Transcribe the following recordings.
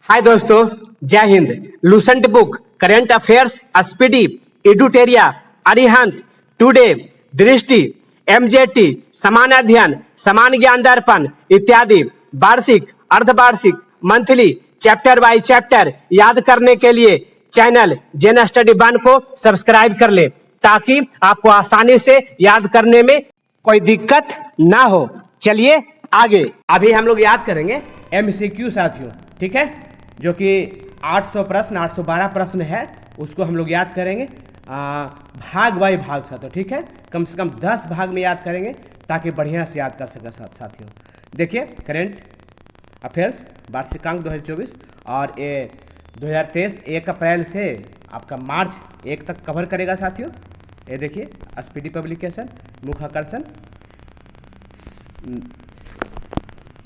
हाय दोस्तों, जय हिंद। Lucent book, current affairs, Speedy, Edutoria, Arihant, today, Drishti, MJT, समान अध्ययन, समान ज्ञान दर्पण इत्यादि वार्षिक, अर्धवार्षिक, मंथली, चैप्टर बाय चैप्टर याद करने के लिए चैनल जेन स्टडी वन को सब्सक्राइब कर ले ताकि आपको आसानी से याद करने में कोई दिक्कत ना हो। चलिए आगे। अभी हम लोग याद करेंगे एमसीक्यू साथियों, ठीक है, जो कि 800 प्रश्न 812 प्रश्न है, उसको हम लोग याद करेंगे भाग बाई भाग साथियों, ठीक है। कम से कम 10 भाग में याद करेंगे ताकि बढ़िया से याद कर सके साथियों। देखिए, करेंट अफेयर्स वार्षिकांक 2024 और ये 2023 1 अप्रैल से आपका मार्च 1 तक कवर करेगा साथियों। ये देखिए, स्पीडी पब्लिकेशन, मुख्य आकर्षण,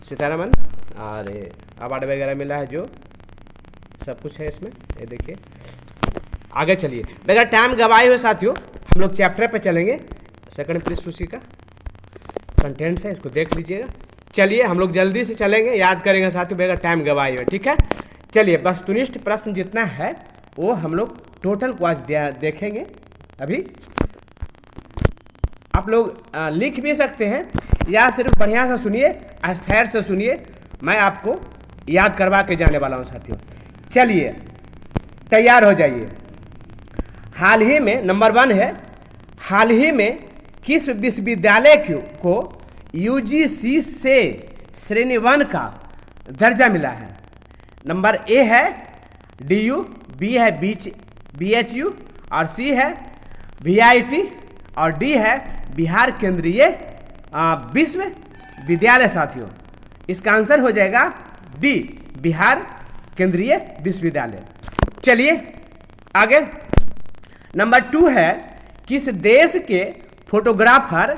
सीतारमन और अवार्ड वगैरह मिला है, जो सब कुछ है इसमें। ये देखिए, आगे चलिए बगैर टाइम गवाए हुए साथियों हम लोग चैप्टर पे चलेंगे। सेकंड पृष्ठ उसी का कंटेंट्स है, इसको देख लीजिएगा। चलिए हम लोग जल्दी से चलेंगे, याद करेंगे साथियों बगैर टाइम गवाए हुए, ठीक है। चलिए, वस्तुनिष्ठ प्रश्न जितना है वो हम लोग टोटल को आज देखेंगे। अभी आप लोग लिख भी सकते हैं या सिर्फ बढ़िया से सुनिए, स्थैर्य से सुनिए, मैं आपको याद करवा के जाने वाला हूं साथियों। चलिए तैयार हो जाइए। हाल ही में नंबर 1 है, हाल ही में किस विश्वविद्यालय को यूजीसी से श्रेणी 1 का दर्जा मिला है? नंबर ए है डीयू, बी है बीएचयू और सी है वीआईटी और डी है बिहार केंद्रीय विश्वविद्यालय साथियों। इसका आंसर हो जाएगा डी, बिहार केंद्रीय विश्वविद्यालय। चलिए आगे। नंबर 2 है, किस देश के फोटोग्राफर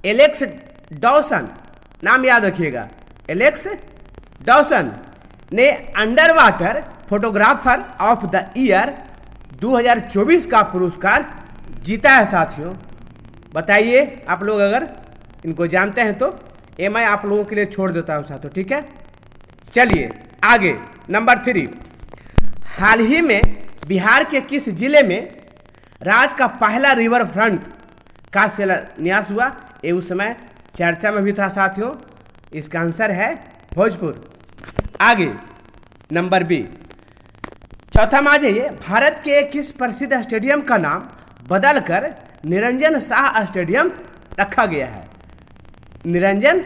एलेक्स डॉसन, नाम याद रखिएगा, एलेक्स डॉसन ने under water photographer of the year 2024 का पुरस्कार जीता है साथियों? बताइए, आप लोग अगर इनको जानते हैं तो ये मैं आप लोगों के लिए छोड़ देता हूं साथियों, ठीक है। चलिए आगे। नंबर 3, हाल ही में बिहार के किस जिले में राज्य का पहला रिवर फ्रंट का शिलान्यास हुआ? ये उस समय चर्चा में भी था साथियों। इसका आंसर है भोजपुर। आगे नंबर बी, चौथा में आ जाइए। भारत के किस प्रसिद्ध स्टेडियम का नाम बदलकर निरंजन शाह स्टेडियम रखा गया है? निरंजन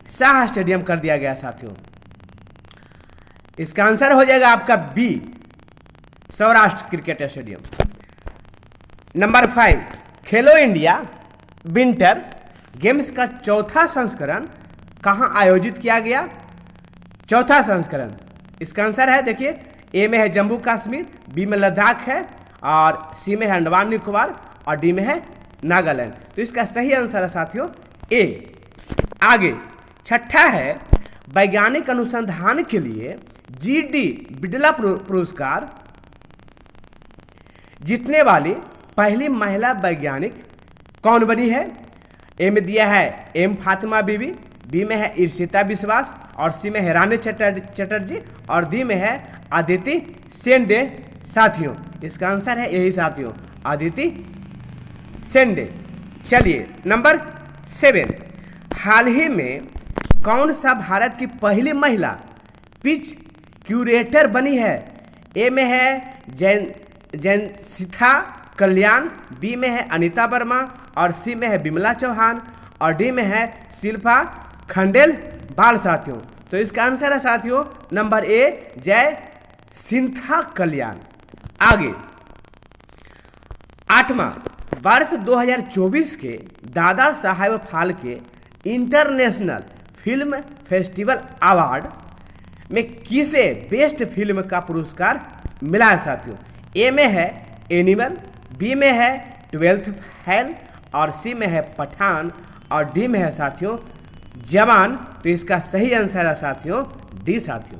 शाह स्टेडियम कर दिया गया साथियों। इसका आंसर हो जाएगा आपका B, Saurashtra cricket stadium. Number 5, Khelo India winter games का चौथा संस्करण कहां आयोजित किया गया? चौथा संस्करण, इसका आंसर है, देखिए, ए में है जम्मू कश्मीर, बी में लद्दाख है और सी में है अंडमान निकोबार और डी में है नागालैंड। तो इसका सही आंसर है साथियों ए। आगे छठा है, वैज्ञानिक अनुसंधान के लिए जीडी बिड़ला पुरस्कार जीतने वाली पहली महिला वैज्ञानिक कौन बनी है? ए में दिया है एम फातिमा बीबी, बी में है ईर्षिता विश्वास और सी में है रानी चटर्जी और डी में है अदिति सेंडे साथियों। इसका आंसर है यही साथियों, अदिति सेंडे। चलिए नंबर 7, हाल ही में कौन सा भारत की पहली महिला पिच क्यूरेटर बनी है? ए में है जैनसिथा कल्याण, बी में है अनीता वर्मा और सी में है बिमला चौहान और डी में है शिल्पा खंडेल बाल साथियों। तो इसका आंसर है साथियों नंबर ए, जय सिंथा कल्याण। आगे 8वां, वर्ष 2024 के Dada Saheb Phalke international film festival award में किसे बेस्ट फिल्म का पुरस्कार मिला है साथियों? ए में है एनिमल, बी में है 12th फेल और सी में है पठान और डी में है साथियों जवान। तो इसका सही आंसर है साथियों डी साथियों,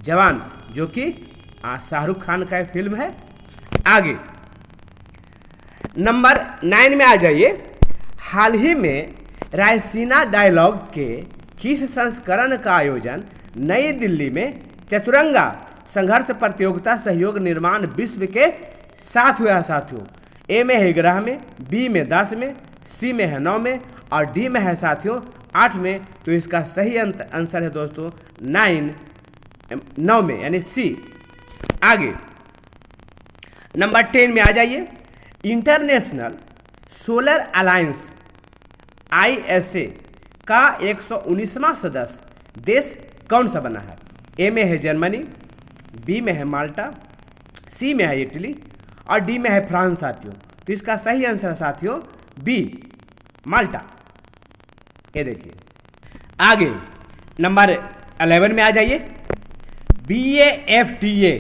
जवान, जो कि शाहरुख खान का फिल्म है। आगे नंबर 9 में आ जाइए। हाल ही में रायसीना डायलॉग के किस संस्करण का आयोजन नई दिल्ली में चतुरंगा संघर्ष प्रतियोगिता सहयोग निर्माण विश्व के साथ हुआ है साथियों। ए में है 11 में, बी में 10 में, सी में है 9 में और डी में है साथियों 8 में। तो इसका सही आंसर है दोस्तों 9 में यानी सी। आगे नंबर 10 में आ जाइए। इंटरनेशनल सोलर अलायंस ISA का 119वां सदस्य देश कौन सा बना है? ए में है जर्मनी, बी में है माल्टा, सी में है इटली और डी में है फ्रांस साथियों। तो इसका सही आंसर है साथियों बी माल्टा। ये देखिए। आगे नंबर 11 में आ जाइए। BAFTA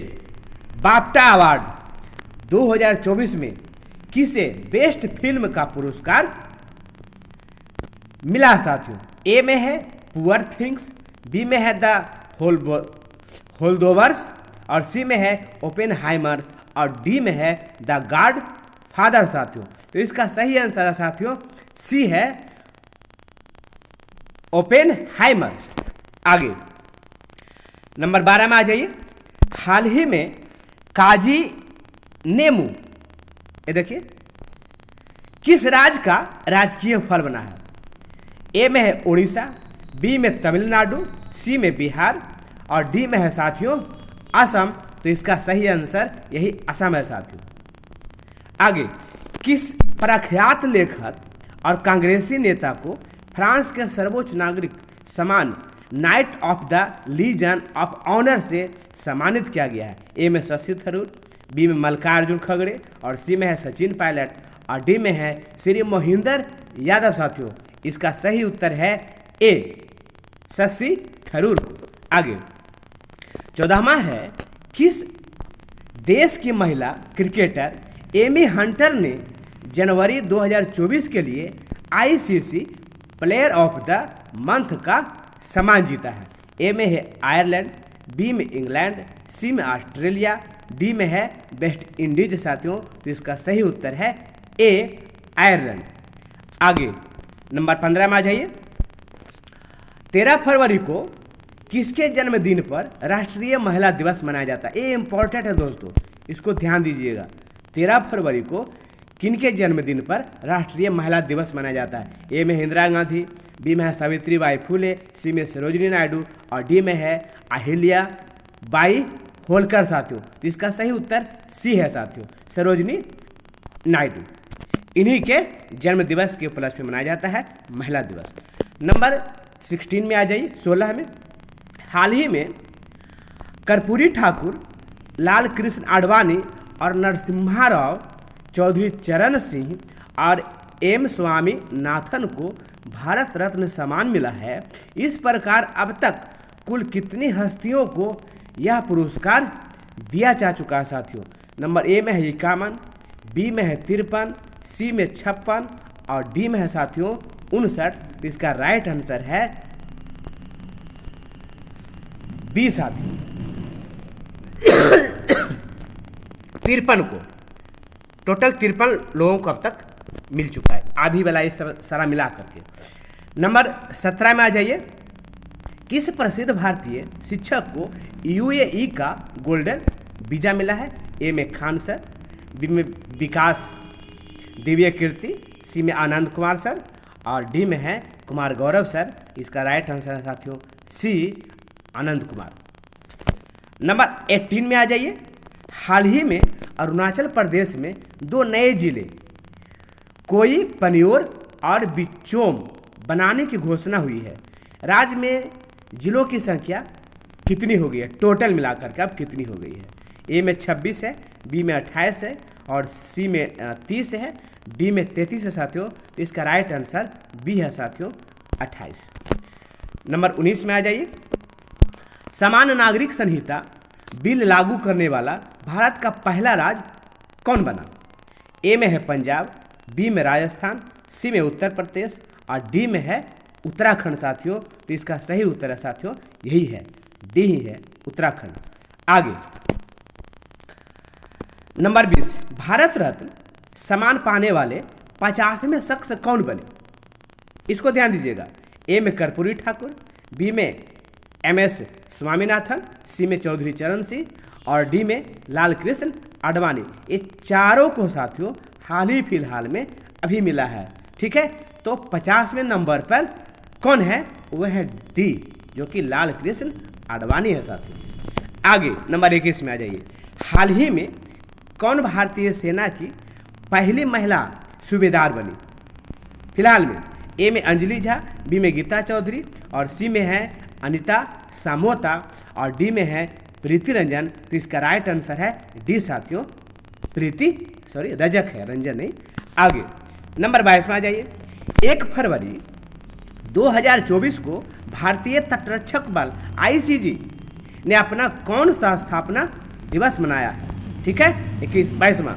बाफ्टा अवार्ड 2024 में किसे बेस्ट फिल्म का पुरस्कार मिला साथियों? ए में है पुअर थिंग्स, बी में है द होल्डोवर्स और सी में है ओपेनहाइमर और डी में है द गॉड फादर साथियों। तो इसका सही आंसर है साथियों सी है ओपेनहाइमर। आगे नंबर 12 में आ जाइए। हाल ही में काजी नेमू, ये देखिए, किस राज्य का राजकीय फल बना है? ए में है उड़ीसा, बी में तमिलनाडु, सी में बिहार और डी में है साथियों असम। तो इसका सही आंसर यही असम है साथियों। आगे किस प्रख्यात लेखक और कांग्रेसी नेता को फ्रांस के सर्वोच्च नागरिक सम्मान knight of the legion of honour से सम्मानित किया गया है? ए में शशि थरूर, बी में मल्लिकार्जुन खड़गे और सी में है सचिन पायलट और डी में है श्री मोहिंदर यादव साथियों। इसका सही उत्तर है ए शशि थरूर को। आगे 14वां है। किस देश की महिला क्रिकेटर एमी हंटर ने जनवरी 2024 के लिए ICC player of the month का सम्मान जीता है? ए में है आयरलैंड, बी में इंग्लैंड, सी में ऑस्ट्रेलिया, डी में है वेस्ट इंडीज साथियों। तो इसका सही उत्तर है ए आयरलैंड। आगे नंबर 15 में आ जाइए। 13 फरवरी को किसके जन्मदिन पर राष्ट्रीय महिला दिवस मनाया जाता है? ये इंपॉर्टेंट है दोस्तों, इसको ध्यान दीजिएगा। 13 फरवरी को किनके जन्मदिन पर राष्ट्रीय महिला दिवस मनाया जाता है? ए में इंदिरा गांधी, बी में है सावित्री बाई फुले, सी में सरोजिनी नायडू और डी में है अहिल्या बाई होलकर साथियों। तो इसका सही उत्तर सी है साथियों सरोजिनी नायडू। इन्हीं के जन्म दिवस के उपलक्ष्य में मनाया जाता है महिला दिवस। नंबर 16 में आ जाइए। 16 में हाल ही में कर्पूरी ठाकुर, लाल कृष्ण आडवाणी और नरसिम्हा राव चौधरी चरण सिंह और एम स्वामीनाथन को भारत रत्न सम्मान मिला है। इस प्रकार अब तक कुल कितनी हस्तियों को यह पुरस्कार दिया जा चुका है साथियों? नंबर ए में है 51, बी में है 53, सी में 56 और डी में है साथियों 59। तो इसका राइट आंसर है बी साथियों 53 को। टोटल 53 लोगों को अब तक मिल चुका है, आधी वाला ये सारा मिला करके। नंबर 17 में आ जाइए। किस प्रसिद्ध भारतीय शिक्षक को UAE का गोल्डन वीजा मिला है? ए में खान सर, बी में विकास दिव्य कीर्ति, सी में आनंद कुमार सर और डी में है कुमार गौरव सर। इसका राइट आंसर है साथियों सी आनंद कुमार। नंबर 18 में आ जाइए। हाल ही में अरुणाचल प्रदेश में 2 नए जिले कोई पनियोर और बिचोम बनाने की घोषणा हुई है। राज्य में जिलों की संख्या कितनी हो गई है? टोटल मिलाकर के अब कितनी हो गई है? ए में 26 है, बी में 28 है और सी में 30 है, डी में 33 है साथियों। तो इसका राइट आंसर बी है साथियों 28। नंबर 19 में आ जाइए। समान नागरिक संहिता बिल लागू करने वाला भारत का पहला राज्य कौन बना? ए में है पंजाब, बी में राजस्थान, सी में उत्तर प्रदेश और डी में है उत्तराखंड साथियों। तो इसका सही उत्तर है साथियों यही है, डी ही है उत्तराखंड। आगे नंबर 20। भारत रत्न सम्मान पाने वाले 50वें शख्स कौन बने? इसको ध्यान दीजिएगा। ए में कर्पूरी ठाकुर, बी में MS स्वामीनाथन, सी में चौधरी चरण सिंह और डी में लाल कृष्ण आडवाणी। ये चारों को साथियों हाल ही फिलहाल में अभी मिला है। ठीक है, तो 50वें नंबर पर कौन है? वह है डी, जो कि लाल कृष्ण आडवाणी है साथियों। आगे नंबर 21 में आ जाइए। हाल ही में कौन भारतीय सेना की पहली महिला सूबेदार बनी? फिलहाल में ए में अंजलि झा, बी में गीता चौधरी और सी में है अनिता सामोता और डी में है प्रीति रंजन। तो इसका राइट आंसर है डी साथियों, रजक है, रंजन नहीं। आगे नंबर 22 में आ जाइए। 1 फरवरी 2024 को भारतीय तटरक्षक बल आईसीजी ने अपना कौन सा स्थापना दिवस मनाया है? ठीक है, 22वां।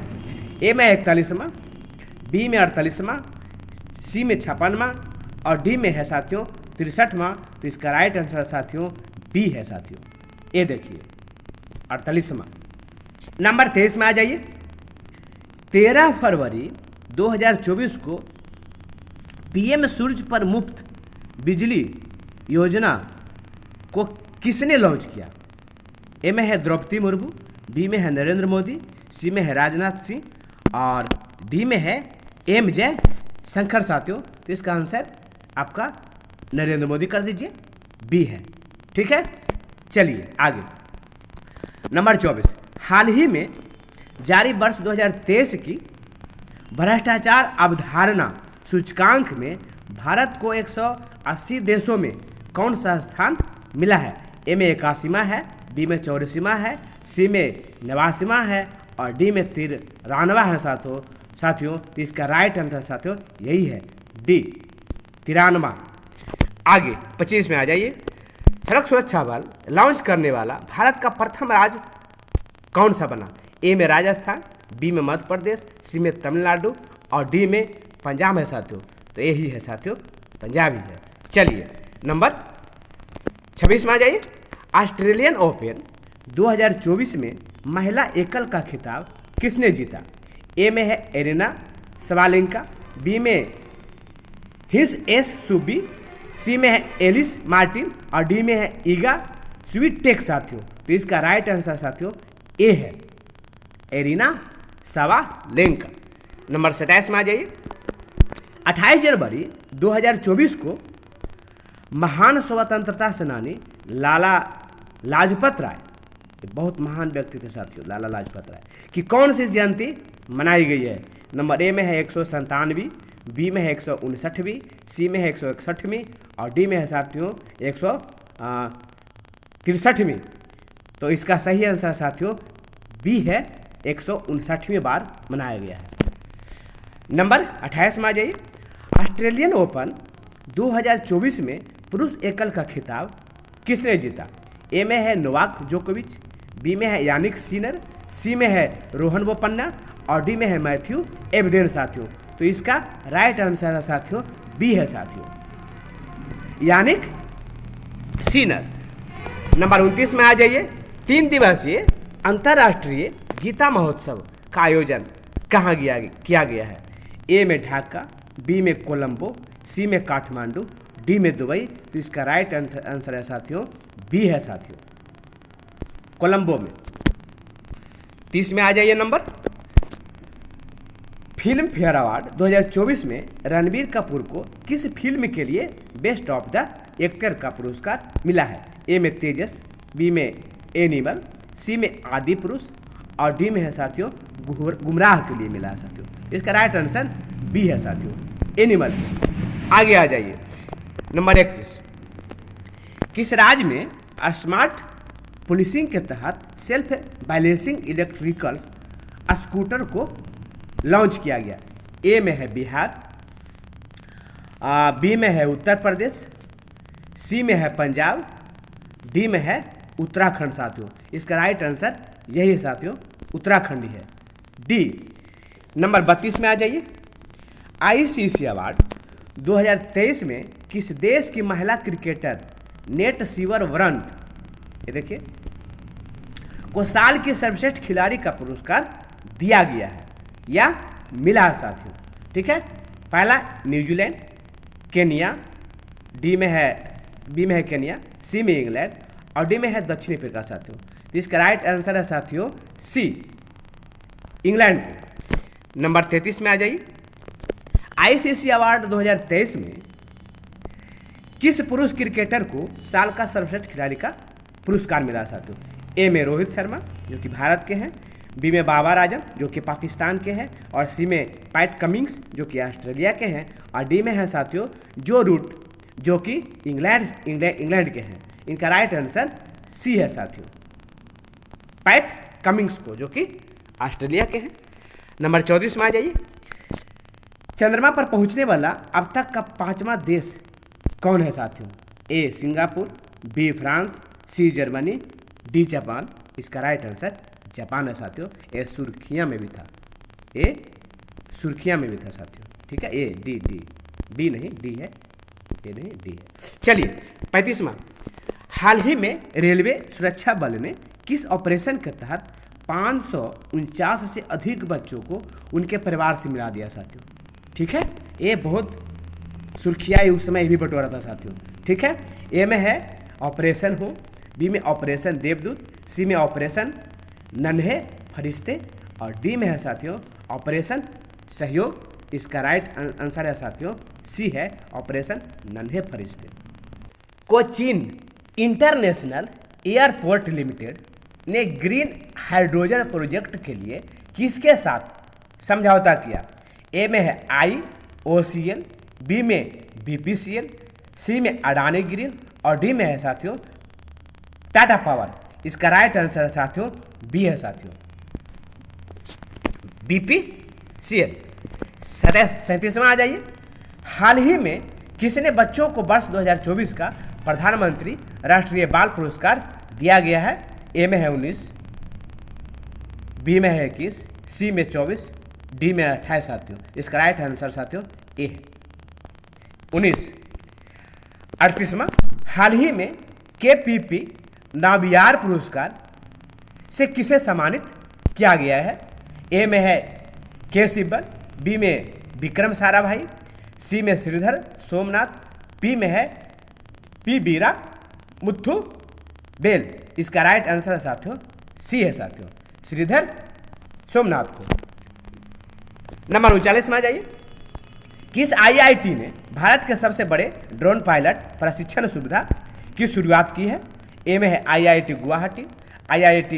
ए में 41वां, बी में 48वां, सी में 56वां और डी में है साथियों 63वां। तो इसका राइट आंसर साथियों बी है साथियों। ये देखिए 48वां। नंबर 23 में आ जाइए। 13 फरवरी 2024 को पीएम सूर्य पर मुफ्त बिजली योजना को किसने लॉन्च किया? ए में है द्रौपदी मुर्मू, बी में है नरेंद्र मोदी, सी में है राजनाथ सिंह और डी में है एम जय शंकर साथियों। तो इसका आंसर आपका नरेंद्र मोदी कर दीजिए, बी है। ठीक है, चलिए आगे नंबर 24। हाल ही में जारी वर्ष 2023 की भ्रष्टाचार अवधारणा सूचकांक में भारत को 180 देशों में कौन सा स्थान मिला है? ए में 81वां है, बी में 84वां है, सी में 89वां है और डी में 93वां है साथियों। तो इसका राइट आंसर साथियों यही है डी, 93वां। आगे 25 में आ जाइए। सड़क सुरक्षा बल लॉन्च करने वाला भारत का प्रथम राज्य कौन सा बना? ए में राजस्थान, बी में मध्य प्रदेश, सी में तमिलनाडु और डी में पंजाब है साथियों। तो यही है साथियों, पंजाब ही है। चलिए नंबर 26 में आ जाइए। ऑस्ट्रेलियन ओपन 2024 में महिला एकल का खिताब किसने जीता? ए में है एरिना सवालेंका, बी में हिस एस सुबी, सी में है एलिस मार्टिन और डी में है ईगा स्वीटेक साथियों। तो इसका राइट आंसर साथियों ए है एरिना सवालेंका। नंबर 27 में आ जाइए। 28 जनवरी 2024 को महान स्वतंत्रता सेनानी लाला लाजपत राय, बहुत महान व्यक्ति थे साथियों लाला लाजपत राय, की कौन सी जयंती मनाई गई है? नंबर ए में है 197वीं, बी में है 159वीं, सी में है 161वीं और डी में है साथियों 163वीं। तो इसका सही आंसर साथियों बी है, 159वीं बार मनाया गया है। नंबर 28 में आ जाइए। ऑस्ट्रेलियन ओपन 2024 में पुरुष एकल का खिताब किसने जीता? ए में है नोवाक जोकोविच, बी में है यानिक सिनर, सी में है रोहन बोपन्ना और डी में है मैथ्यू एबडेन साथियों। तो इसका राइट आंसर है साथियों बी है साथियों, यानिक सिनर। नंबर 29 में आ जाइए। 3 दिवसीय अंतर्राष्ट्रीय गीता महोत्सव का आयोजन कहाँ किया गया है? ए में ढाका, बी में कोलंबो, सी में काठमांडू, डी में दुबई। तो इसका राइट आंसर है साथियों बी है साथियों, कोलंबो में। 30 में आ जाइए नंबर। फिल्म फेयर अवार्ड 2024 में रणबीर कपूर को किस फिल्म के लिए बेस्ट ऑफ द एक्टर का पुरस्कार मिला है? ए में तेजस, बी में एनिमल, सी में आदि पुरुष और डी में है साथियों गुमराह के लिए मिला है साथियों। इसका राइट आंसर बी है साथियों, एनिमल। आगे आ जाइए नंबर 31। किस राज्य में स्मार्ट पुलिसिंग के तहत सेल्फ बैलेंसिंग इलेक्ट्रिकल स्कूटर को लॉन्च किया गया? ए में है बिहार, बी में है उत्तर प्रदेश, सी में है पंजाब, डी में है उत्तराखंड साथियों। इसका राइट आंसर यही है साथियों, उत्तराखंड ही है, डी। नंबर 32 में आ जाइए। आईसीसी अवार्ड 2023 में किस देश की महिला क्रिकेटर नेट सीवर वरंट, ये देखिए, को साल के सर्वश्रेष्ठ खिलाड़ी का पुरस्कार दिया गया है या मिला है साथियों? ठीक है, पहला न्यूजीलैंड, केनिया, बी में है केनिया, सी में इंग्लैंड और डी में है दक्षिण अफ्रीका साथियों। तो इसका राइट आंसर है साथियों सी, इंग्लैंड। नंबर 33 में आ जाइए। आईसीसी अवार्ड 2023 में किस पुरुष क्रिकेटर को साल का सर्वश्रेष्ठ खिलाड़ी का पुरस्कार मिला साथियों? ए में रोहित शर्मा जो कि भारत के हैं, बी में बाबर आजम जो कि पाकिस्तान के हैं, और सी में पैट कमिंग्स जो कि ऑस्ट्रेलिया के हैं, और डी में है साथियों जो रूट जो कि इंग्लैंड के हैं। इनका राइट आंसर सी है साथियों, पैट कमिंग्स को जो कि ऑस्ट्रेलिया के हैं। नंबर 34 में आ जाइए। चंद्रमा पर पहुंचने वाला अब तक का 5वां देश कौन है साथियों? A Singapore, B France, C Germany, D Japan. इसका राइट आंसर जापान है साथियों। ए सुर्खियां में भी था, ए सुर्खियां में भी था साथियों। ठीक है, ए डी डी बी नहीं, डी है, ए नहीं डी है। चलिए 35वां। हाल ही में रेलवे सुरक्षा बल ने किस ऑपरेशन के तहत 549 से अधिक बच्चों को उनके परिवार से मिला दिया साथियों? ठीक है, ये बहुत सुर्खियाँ उस समय भी बटोरा था साथियों। ठीक है, ए में है ऑपरेशन हो, बी में ऑपरेशन देवदूत, सी में ऑपरेशन नन्हे फरिश्ते, और डी में है साथियों ऑपरेशन सहयोग। इसका राइट आंसर है साथियों सी है, ऑपरेशन नन्हे फरिश्ते। कोचीन इंटरनेशनल एयरपोर्ट लिमिटेड ने ग्रीन हाइड्रोजन प्रोजेक्ट के लिए किसके साथ समझौता किया? ए में है IOCL, बी में BPCL, सी में अडानी ग्रीन, और डी में है साथियों टाटा पावर। इसका राइट आंसर है साथियों बी है साथियों, BPCL। 37वां आ जाइए। हाल ही में किसने बच्चों को वर्ष 2024 का प्रधानमंत्री राष्ट्रीय बाल पुरस्कार दिया गया है? ए में है 19, बी में है 21, सी में 24, डी में 28 साथियों। इसका राइट आंसर साथियों ए है 19। 38वां। हाल ही में KPP नाबियार पुरस्कार से किसे सम्मानित किया गया है? ए में है के सिब्बल, बी में विक्रम साराभाई, सी में श्रीधर सोमनाथ, पी में है पी बीरा मुथु बेल। इसका राइट आंसर है साथियों सी है साथियों, श्रीधर सोमनाथ को। नंबर 39 में आ जाइए। किस IIT ने भारत के सबसे बड़े ड्रोन पायलट प्रशिक्षण सुविधा की शुरुआत की है? ए में है IIT गुवाहाटी, IIT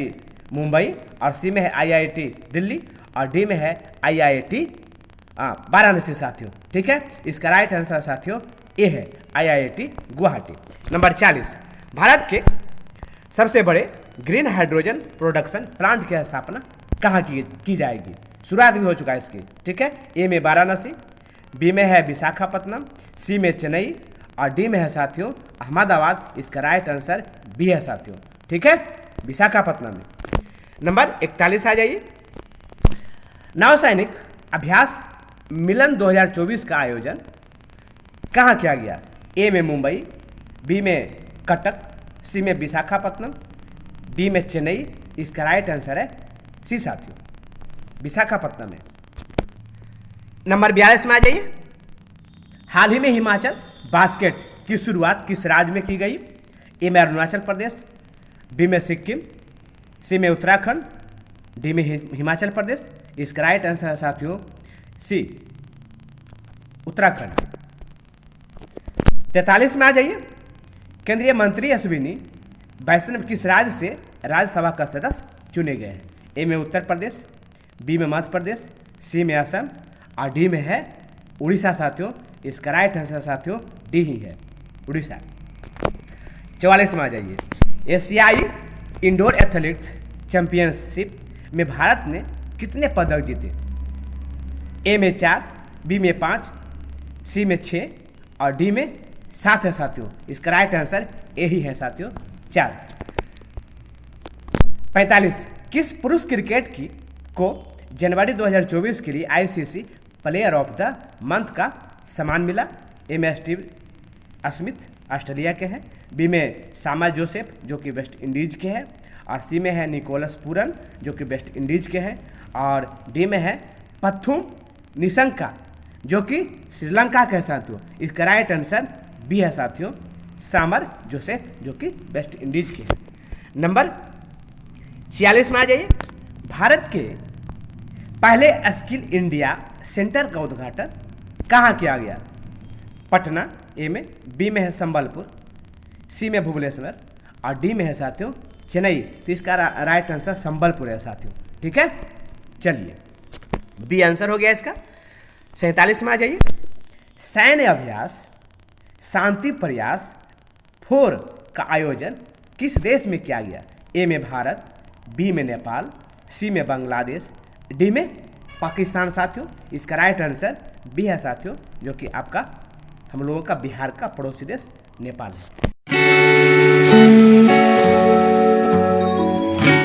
मुंबई, और सी में है IIT दिल्ली, और डी में है IIT वाराणसी साथियों। ठीक है, इसका राइट आंसर साथियों ए है IIT गुवाहाटी। नंबर 40। भारत के सबसे बड़े ग्रीन हाइड्रोजन प्रोडक्शन प्लांट की स्थापना कहाँ की जाएगी? शुरुआत भी हो चुका है इसकी। ठीक है, ए में वाराणसी, बी में है विशाखापट्टनम, सी में चेन्नई, और डी में है साथियों अहमदाबाद। इसका राइट आंसर बी है साथियों। ठीक है, विशाखापट्टनम में। नंबर 41 आ जाइए। नौसैनिक अभ्यास मिलन 2024 का आयोजन कहाँ किया गया? ए में मुंबई, बी में कटक, सी में विशाखापट्टनम, डी में चेन्नई। इसका राइट आंसर है सी साथियों, विशाखापट्टनम में। नंबर 42 में आ जाइए। हाल ही में हिमाचल बास्केट की शुरुआत किस राज्य में की गई? ए में अरुणाचल प्रदेश, बी में सिक्किम, सी में उत्तराखंड, डी में हिमाचल प्रदेश। इसका राइट आंसर है साथियों सी, उत्तराखंड। 43 में आ जाइए। केंद्रीय मंत्री अश्विनी वैष्णव किस राज्य से राज्यसभा का सदस्य चुने गए हैं? ए में उत्तर प्रदेश, बी में मध्य प्रदेश, सी में असम, और डी में है उड़ीसा साथियों। इसका राइट आंसर साथियों डी ही है, उड़ीसा। 44 में आ जाइए। एशियाई इंडोर एथलेटिक्स चैंपियनशिप में भारत ने कितने पदक जीते? ए में 4, बी में 5, सी में 6, और डी में 7 है साथियों। इसका राइट आंसर ए ही है साथियों, 4। 45। किस पुरुष क्रिकेट को जनवरी 2024 के लिए ICC player of the month का सम्मान मिला? ए में स्टीव स्मिथ ऑस्ट्रेलिया के हैं, बी में सामा जोसेफ जो कि वेस्ट इंडीज के हैं, और सी में है निकोलस पूरन जो कि वेस्ट इंडीज के हैं, और डी में है पथुम निशंका जो कि श्रीलंका के साथियों। इसका राइट आंसर बी है साथियों, सामर जोसेफ, जो कि वेस्ट इंडीज के हैं। नंबर 46 में आ जाइए। भारत के पहले स्किल इंडिया सेंटर का उद्घाटन कहाँ किया गया? पटना ए में, बी में है संबलपुर, सी में भुवनेश्वर और डी में है साथियों चेन्नई। तो इसका राइट आंसर संबलपुर है साथियों। ठीक है, चलिए बी आंसर हो गया इसका। 47 में आ जाइए। सैन्य अभ्यास शांति प्रयास 4 का आयोजन किस देश में किया गया? ए में भारत, बी में नेपाल, सी में बांग्लादेश, डी में पाकिस्तान साथियों। इसका राइट आंसर बी है साथियों, जो कि आपका हम लोगों का बिहार का पड़ोसी देश नेपाल है।